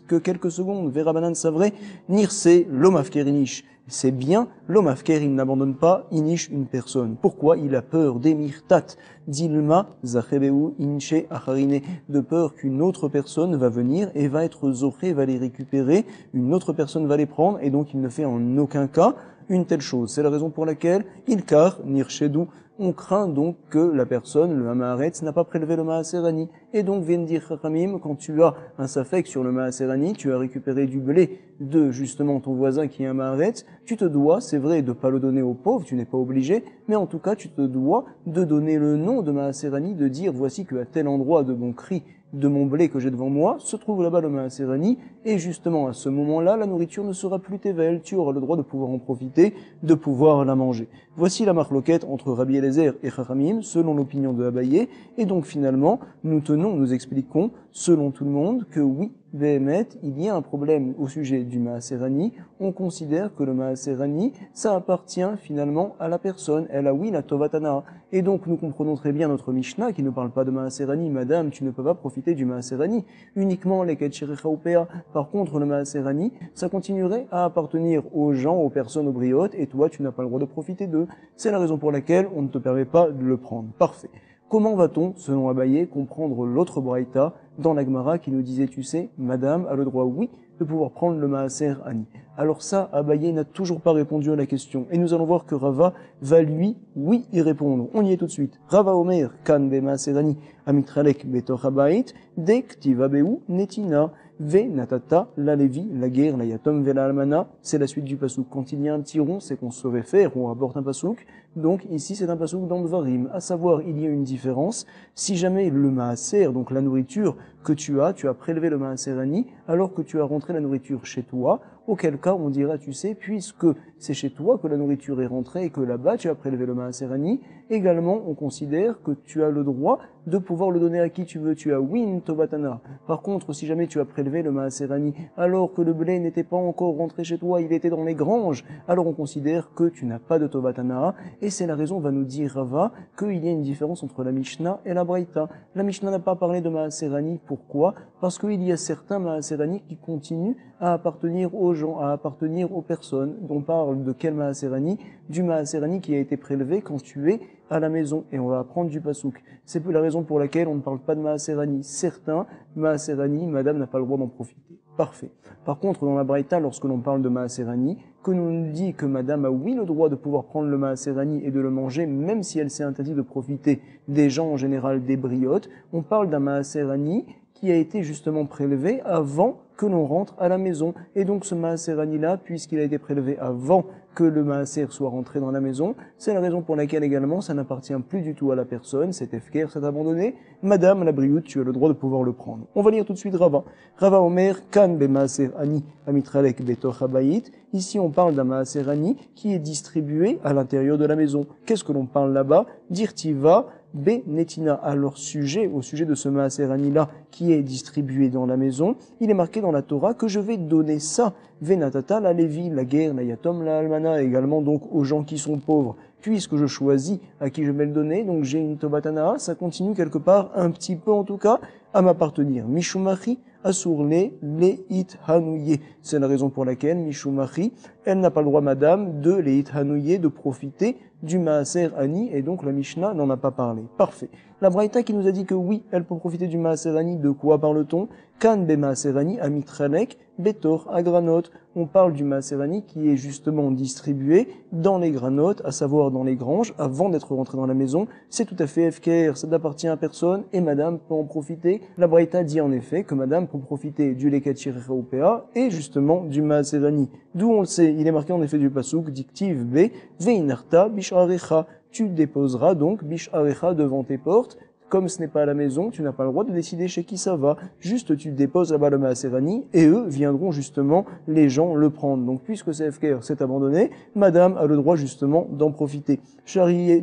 que quelques secondes. Verabanan savray, nirse, l'homme afkerinish. C'est bien, l'homme afker, il n'abandonne pas, inish une personne. Pourquoi? Il a peur d'émirtat, dilma, zachebeu, inche, acharine, de peur qu'une autre personne va venir et va être zoché, va les récupérer, une autre personne va les prendre, et donc il ne fait en aucun cas une telle chose. C'est la raison pour laquelle il car, nirchedou, on craint donc que la personne, le hamaharetz, n'a pas prélevé le maaser ani. Et donc, viennent dire Chachamim, quand tu as un safek sur le maaser ani, tu as récupéré du blé de, justement, ton voisin qui est un hamaharetz, tu te dois, c'est vrai, de pas le donner aux pauvres, tu n'es pas obligé, mais en tout cas, tu te dois de donner le nom de maaser ani, de dire, voici qu'à tel endroit de mon cri, de mon blé que j'ai devant moi, se trouve là-bas le maaser ani, et justement, à ce moment-là, la nourriture ne sera plus tével, tu auras le droit de pouvoir en profiter, de pouvoir la manger. Voici la marloquette entre Rabbi Eliezer et Chachamim, selon l'opinion de Abaye, et donc finalement, nous expliquons, selon tout le monde, que oui, Béhémet, il y a un problème au sujet du maaser ani. On considère que le maaser ani, ça appartient finalement à la personne. Elle a oui la tovatana. Et donc nous comprenons très bien notre Mishnah qui ne parle pas de maaser ani. Madame, tu ne peux pas profiter du maaser ani. Uniquement les ketcherecha upea. Par contre, le maaser ani, ça continuerait à appartenir aux gens, aux personnes, aux briotes, et toi, tu n'as pas le droit de profiter d'eux. C'est la raison pour laquelle on ne te permet pas de le prendre. Parfait. Comment va-t-on, selon Abaye, comprendre l'autre braïta dans la Gemara qui nous disait, tu sais, madame a le droit, oui, de pouvoir prendre le maaser ani. Alors ça, Abaye n'a toujours pas répondu à la question. Et nous allons voir que Rava va lui, oui, y répondre. On y est tout de suite. Rava Omer, kan be maaser ani, amitralek betor habayit, dek tivabeu netina. Ve natata, la levi, la guerre, la yatom, ve la almana, c'est la suite du pasouk. Quand il y a un petit rond, c'est qu'on se réfère, on rapporte un pasouk. Donc ici c'est un pasouk dans Dvarim. À savoir, il y a une différence. Si jamais le maaser, donc la nourriture que tu as prélevé le maaser ani, alors que tu as rentré la nourriture chez toi, auquel cas on dira, tu sais, puisque c'est chez toi que la nourriture est rentrée et que là-bas tu as prélevé le maaser ani, également on considère que tu as le droit de pouvoir le donner à qui tu veux. Tu as oui une tovatana. Par contre, si jamais tu as prélevé le maaserani alors que le blé n'était pas encore rentré chez toi, il était dans les granges, alors on considère que tu n'as pas de tovatana. Et c'est la raison, va nous dire Rava, qu'il y a une différence entre la Mishnah et la Braïta. La Mishnah n'a pas parlé de maaserani. Pourquoi? Parce qu'il y a certains maaserani qui continuent à appartenir aux gens, à appartenir aux personnes. On parle de quel maaserani? Du maaserani qui a été prélevé quand tu es à la maison. Et on va apprendre du pasouk. C'est la raison pour laquelle on ne parle pas de maaserani. Certains maaserani, madame n'a pas le droit d'en profiter. Parfait. Par contre, dans la Braïta, lorsque l'on parle de maaserani, que l'on nous dit que madame a oui le droit de pouvoir prendre le maaserani et de le manger, même si elle s'est interdit de profiter des gens en général des briottes, on parle d'un maaserani qui a été justement prélevé avant que l'on rentre à la maison. Et donc ce maaserani-là, puisqu'il a été prélevé avant que le maaser soit rentré dans la maison, c'est la raison pour laquelle également ça n'appartient plus du tout à la personne, c'est efker, c'est abandonné. Madame, la brioute, tu as le droit de pouvoir le prendre. On va lire tout de suite Rava. Rava Omer, kan be maaser ani amitralek betoch habayit. Ici on parle d'un maaser ani qui est distribué à l'intérieur de la maison. Qu'est-ce que l'on parle là-bas? Dirtiva B. Netina, à leur sujet, au sujet de ce maaserani-là qui est distribué dans la maison, il est marqué dans la Torah que je vais donner ça, Venatata, la Lévi, la guerre, la Yatom, la Almana, également donc aux gens qui sont pauvres, puisque je choisis à qui je vais le donner, donc j'ai une Tobatana, ça continue quelque part, un petit peu en tout cas, à m'appartenir. Mishumachi, Asourle, Leit Hanouye. C'est la raison pour laquelle Mishumachi, elle n'a pas le droit, madame, de Leit Hanouye, de profiter du Maaser Ani, et donc la Mishnah n'en a pas parlé. Parfait. La Braïta qui nous a dit que oui, elle peut profiter du Maaser Ani, de quoi parle-t-on? Kan be Maaser Ani, Amitralek, Betor, Agranote. On parle du Maaser Ani qui est justement distribué dans les granotes, à savoir dans les granges, avant d'être rentré dans la maison. C'est tout à fait efker, ça n'appartient à personne, et madame peut en profiter. La Braïta dit en effet que madame peut profiter du Leket Shirechaupea et justement du Maaser Ani. D'où on le sait, il est marqué en effet du Pasuk, dictive B, Veinarta, Bisharecha. Tu déposeras donc Bisharecha devant tes portes. Comme ce n'est pas à la maison, tu n'as pas le droit de décider chez qui ça va. Juste, tu déposes là-bas le maaserani et eux viendront justement, les gens, le prendre. Donc, puisque c'est FKR, c'est abandonné, madame a le droit justement d'en profiter. Charier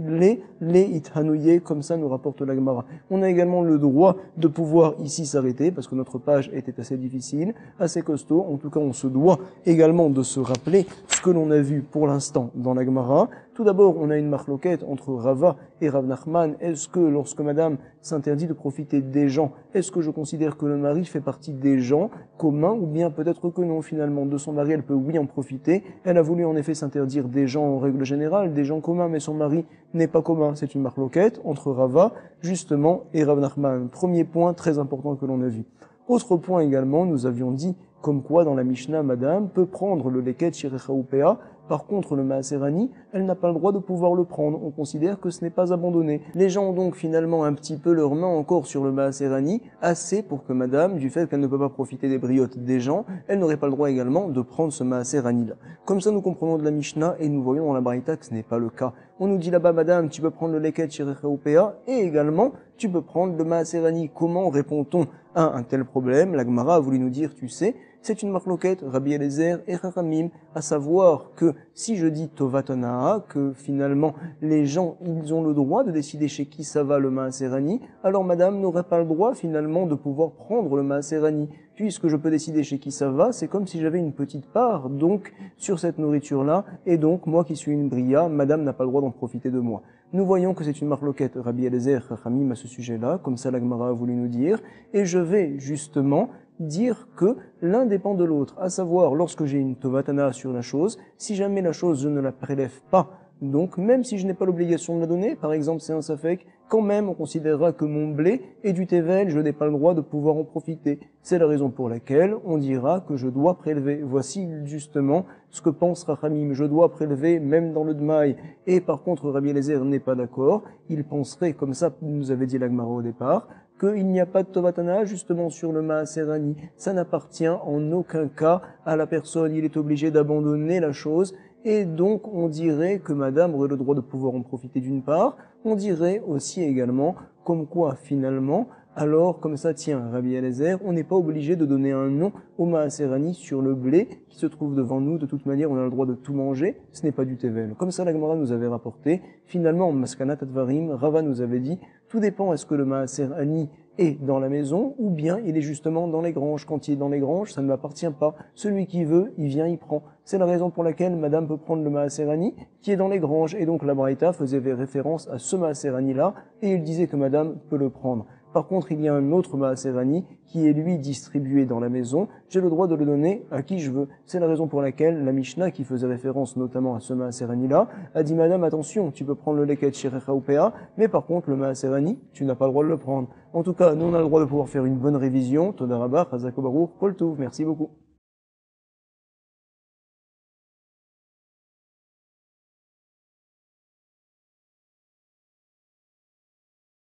les ithanouye, comme ça nous rapporte la Gemara. On a également le droit de pouvoir ici s'arrêter parce que notre page était assez difficile, assez costaud. En tout cas, on se doit également de se rappeler ce que l'on a vu pour l'instant dans la Gemara. Tout d'abord, on a une marloquette entre Rava et Rav Nachman. Est-ce que lorsque madame s'interdit de profiter des gens, est-ce que je considère que le mari fait partie des gens communs ou bien peut-être que non finalement? De son mari, elle peut oui en profiter. Elle a voulu en effet s'interdire des gens en règle générale, des gens communs, mais son mari n'est pas commun. C'est une marloquette entre Rava justement et Rav Nachman. Premier point très important que l'on a vu. Autre point également, nous avions dit comme quoi dans la Mishnah, madame peut prendre le leket shirechaupea. Par contre, le maaserani, elle n'a pas le droit de pouvoir le prendre. On considère que ce n'est pas abandonné. Les gens ont donc finalement un petit peu leurs mains encore sur le maaserani, assez pour que madame, du fait qu'elle ne peut pas profiter des briottes des gens, elle n'aurait pas le droit également de prendre ce maaserani-là. Comme ça, nous comprenons de la Mishnah et nous voyons dans la Braïta que ce n'est pas le cas. On nous dit là-bas, madame, tu peux prendre le leket shirechaupea et également, tu peux prendre le maaserani. Comment répond-on à un tel problème? La Gemara a voulu nous dire, tu sais, c'est une marloquette, Rabbi Eliezer et Chachamim, à savoir que si je dis Tovatana, que finalement les gens, ils ont le droit de décider chez qui ça va le maaserani, alors madame n'aurait pas le droit finalement de pouvoir prendre le maaserani. Puisque je peux décider chez qui ça va, c'est comme si j'avais une petite part donc sur cette nourriture-là, et donc moi qui suis une bria, madame n'a pas le droit d'en profiter de moi. Nous voyons que c'est une marloquette Rabbi Eliezer Chachamim à ce sujet-là, comme ça la Gemara a voulu nous dire, et je vais justement dire que l'un dépend de l'autre, à savoir lorsque j'ai une tovatana sur la chose, si jamais la chose je ne la prélève pas, donc même si je n'ai pas l'obligation de la donner, par exemple c'est un safek, quand même on considérera que mon blé est du tevel, je n'ai pas le droit de pouvoir en profiter. C'est la raison pour laquelle on dira que je dois prélever. Voici justement ce que pense Rachamim, je dois prélever même dans le dmaï. Et par contre Rabbi Eliezer n'est pas d'accord, il penserait, comme ça nous avait dit la Gemara au départ, qu'il n'y a pas de tovatana justement sur le maaserani. Ça n'appartient en aucun cas à la personne, il est obligé d'abandonner la chose. Et donc, on dirait que madame aurait le droit de pouvoir en profiter d'une part. On dirait aussi également, comme quoi, finalement, Alors, comme ça, tiens, Rabbi Eliezer, on n'est pas obligé de donner un nom au Maaserani sur le blé qui se trouve devant nous. De toute manière, on a le droit de tout manger. Ce n'est pas du Tevel. Comme ça, la Gemara nous avait rapporté. Finalement, Maskanat Advarim, Rava nous avait dit, tout dépend est-ce que le Maaserani est dans la maison ou bien il est justement dans les granges. Quand il est dans les granges, ça ne m'appartient pas. Celui qui veut, il vient, il prend. C'est la raison pour laquelle madame peut prendre le Maaserani qui est dans les granges. Et donc la Braïta faisait référence à ce Maaserani-là et il disait que madame peut le prendre. Par contre, il y a un autre Maaserani qui est lui distribué dans la maison. J'ai le droit de le donner à qui je veux. C'est la raison pour laquelle la Mishnah, qui faisait référence notamment à ce Maaserani-là, a dit madame, attention, tu peux prendre le leket shirecha ou pea, mais par contre, le Maaserani, tu n'as pas le droit de le prendre. En tout cas, nous on a le droit de pouvoir faire une bonne révision. Toda Rabba, Chazak Baruch, Kol Tov. Merci beaucoup.